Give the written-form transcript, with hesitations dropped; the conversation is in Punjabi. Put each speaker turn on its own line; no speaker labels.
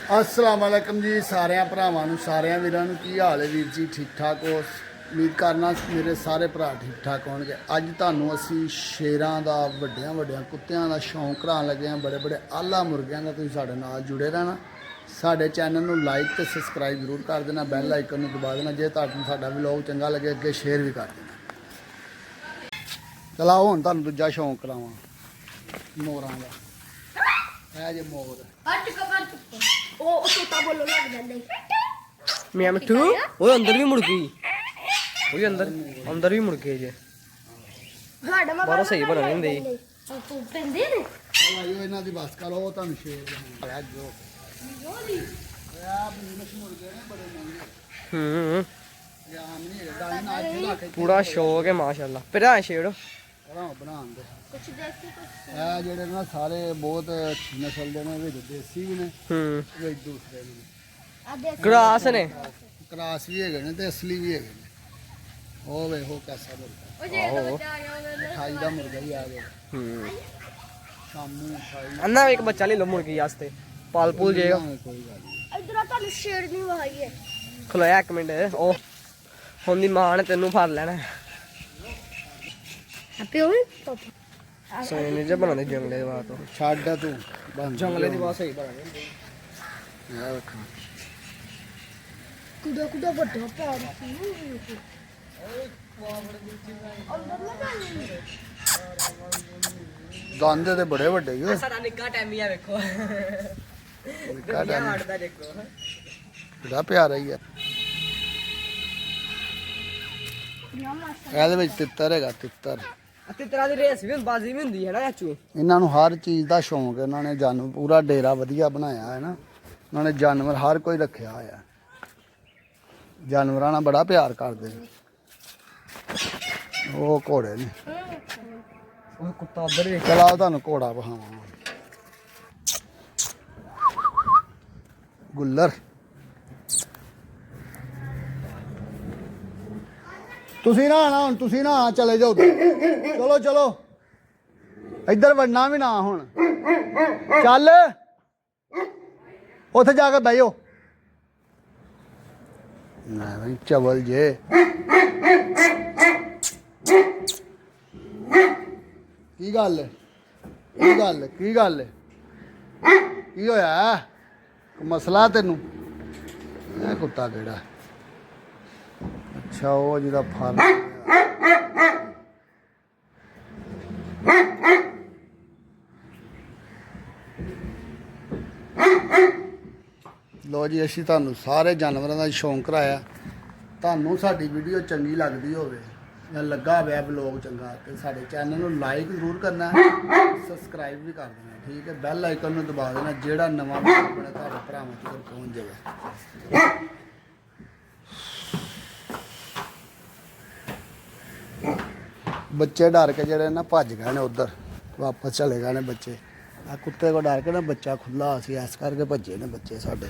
अस्सलाम वालेकुम जी सारे भरावां नूं सारे वीरां नूं की हाल है वीर जी ठीक ठाक हो उम्मीद करना मेरे सारे भरा ठीक ठाक होणगे अज तुहानूं असीं शेरां दा वड्डियां वड्डियां कुत्तियां दा शौक कराउण लगे हां बड़े बड़े आला मुर्गियां दा तुसीं साडे नाल जुड़े रहना साडे चैनल नूं लाइक ते सबसक्राइब जरूर कर देना बैल आइकन नूं दबा देना जे तुहानूं साडा व्लॉग चंगा लगे अगे शेयर भी कर देना चलाओ हुण तुहानूं दूजा शौक करावां मोरां दा है जे मोर
ओ तोता बोलो लग जांदे
मियां मिठू ओए अंदर भी मुड़ गई ओए अंदर भी मुड़ गई जे
साडा मैं
बाहरों सही बना नहीं देई
तू पेंदे ने
आयो इन्हां दी बस करो तुहानूं शेर दिखाया जो आप मशहूर गए ने बड़े महंगे आम नहीं है डाइन आज ला के
पूरा शौक है माशाल्लाह फिर आ छेड़
बनाउण दे
कुछ देसी कुछ
ਇਹ ਜਿਹੜੇ ਨਾ ਸਾਰੇ ਬਹੁਤ ਅੱਛੀ ਨਸਲ ਦੇ ਨੇ ਵਿੱਚ ਦੇਸੀ ਵੀ ਨੇ ਵਿੱਚ ਦੂਸਰੇ ਵੀ ਨੇ
आ देसी
ग्रास ने
ਕਰਾਸ ਵੀ ਹੈਗੇ ਨੇ ਤੇ ਅਸਲੀ ਵੀ ਹੈਗੇ ਨੇ ਉਹ ਵੇਖੋ ਕੈਸਾ ਮੁਰਗਾ
ओ जे तो बच्चा आ गया
ਮਿਠਾਈ ਦਾ ਮੁਰਗਾ ਹੀ ਆ ਗਿਆ ਸ਼ਾਮੂ ਮਿਠਾਈ
अन्ना एक बच्चा ले लो मुर्गी वास्ते पाल पूल जेगा
ਕੋਈ ਗੱਲ ਨਹੀਂ
इधर तानु शेर नहीं वहाई है
खलोया एक मिनट ओ हुन दी मां ने तेनू फड़ लेना
अपे हो पापा
सोने जे बनाने जंगले दी बात
ਛੱਡ ਤੂੰ ਬੰਦ
जंगले दी बात सही बनाने
ਇਹ ਵੇਖੋ
कुदा कुदा बड़ा पार
ਦੰਦ ਤੇ ਬੜੇ ਵੱਡੇ ਹੀ ਓਏ
सारा निक्का टैमी है देखो
ਨਿੱਕਾ ਡੰਦ
हाड़दा देखो
ਬੜਾ ਪਿਆਰਾ ਹੀ ਆ ਇਹਦੇ ਵਿੱਚ ਤਿੱਤਰ ਹੈਗਾ ਤਿੱਤਰ
ਅਤੇ ਤਰ੍ਹਾਂ ਦੀ ਰੇਸ ਵੀ ਬਾਜ਼ੀ ਵੀ ਹੁੰਦੀ ਹੈ ਨਾ ਚਾਚੂ
ਇਹਨਾਂ ਨੂੰ ਹਰ ਚੀਜ਼ ਦਾ ਸ਼ੌਂਕ ਹੈ ਇਹਨਾਂ ਨੇ ਜਾਨਵਰ ਪੂਰਾ ਡੇਰਾ ਵਧੀਆ ਬਣਾਇਆ ਹੈ ਨਾ ਉਹਨਾਂ ਨੇ ਜਾਨਵਰ ਹਰ ਕੋਈ ਰੱਖਿਆ ਹੋਇਆ ਜਾਨਵਰਾਂ ਨਾਲ ਬੜਾ ਪਿਆਰ ਕਰਦੇ ਨੇ ਉਹ ਘੋੜੇ ਨੇ
ਉਹ ਕੁੱਤਾ ਉਧਰ ਵੇਖ
ਚਲਾਓ ਤੁਹਾਨੂੰ ਘੋੜਾ ਵਿਖਾਵਾਂ ਗੁੱਲਰ ਤੁਸੀਂ ਨਾ ਆਣਾ ਹੁਣ ਤੁਸੀਂ ਨਾ ਚਲੇ ਜਾਓ ਉੱਧਰ। ਚਲੋ ਚਲੋ ਇੱਧਰ ਵੜਨਾ ਵੀ ਨਾ ਹੁਣ ਚੱਲ ਉੱਥੇ ਜਾ ਕੇ ਬਹਿਓ ਨਾ ਬਈ ਚਵਲ ਜੇ ਕੀ ਗੱਲ ਹੈ ਕੀ ਗੱਲ ਹੈ ਕੀ ਗੱਲ ਹੈ ਕੀ ਹੋਇਆ ਕੋਈ ਮਸਲਾ ਤੈਨੂੰ ਇਹ ਕੁੱਤਾ ਕਿਹੜਾ ਅੱਛਾ ਉਹ ਜਿਹਦਾ ਫਰ ਲੋ ਜੀ ਅਸੀਂ ਤੁਹਾਨੂੰ ਸਾਰੇ ਜਾਨਵਰਾਂ ਦਾ ਸ਼ੌਂਕ ਕਰਾਇਆ ਤੁਹਾਨੂੰ ਸਾਡੀ ਵੀਡੀਓ ਚੰਗੀ ਲੱਗਦੀ ਹੋਵੇ ਜਾਂ ਲੱਗਾ ਹੋਇਆ ਵਲੌਗ ਚੰਗਾ ਤੇ ਸਾਡੇ ਚੈਨਲ ਨੂੰ ਲਾਈਕ ਜ਼ਰੂਰ ਕਰਨਾ ਸਬਸਕ੍ਰਾਈਬ ਵੀ ਕਰ ਦੇਣਾ ਠੀਕ ਹੈ ਬੈਲ ਆਈਕਨ ਨੂੰ ਦਬਾ ਦੇਣਾ ਜਿਹੜਾ ਨਵਾਂ ਵੀਡੀਓ ਬਣੇ ਤੁਹਾਡੇ ਭਰਾਵਾਂ ਤੱਕ ਪਹੁੰਚ ਜਾਵੇ ਬੱਚੇ ਡਰ ਕੇ ਜਿਹੜੇ ਨਾ ਭੱਜ ਗਏ ਨੇ ਉਧਰ ਵਾਪਸ ਚਲੇ ਗਏ ਨੇ ਬੱਚੇ ਆ ਕੁੱਤੇ ਕੋ ਡਰ ਕੇ ਨਾ ਬੱਚਾ ਖੁੱਲਾ ਸੀ ਇਸ ਕਰਕੇ ਭੱਜੇ ਨੇ ਬੱਚੇ ਸਾਡੇ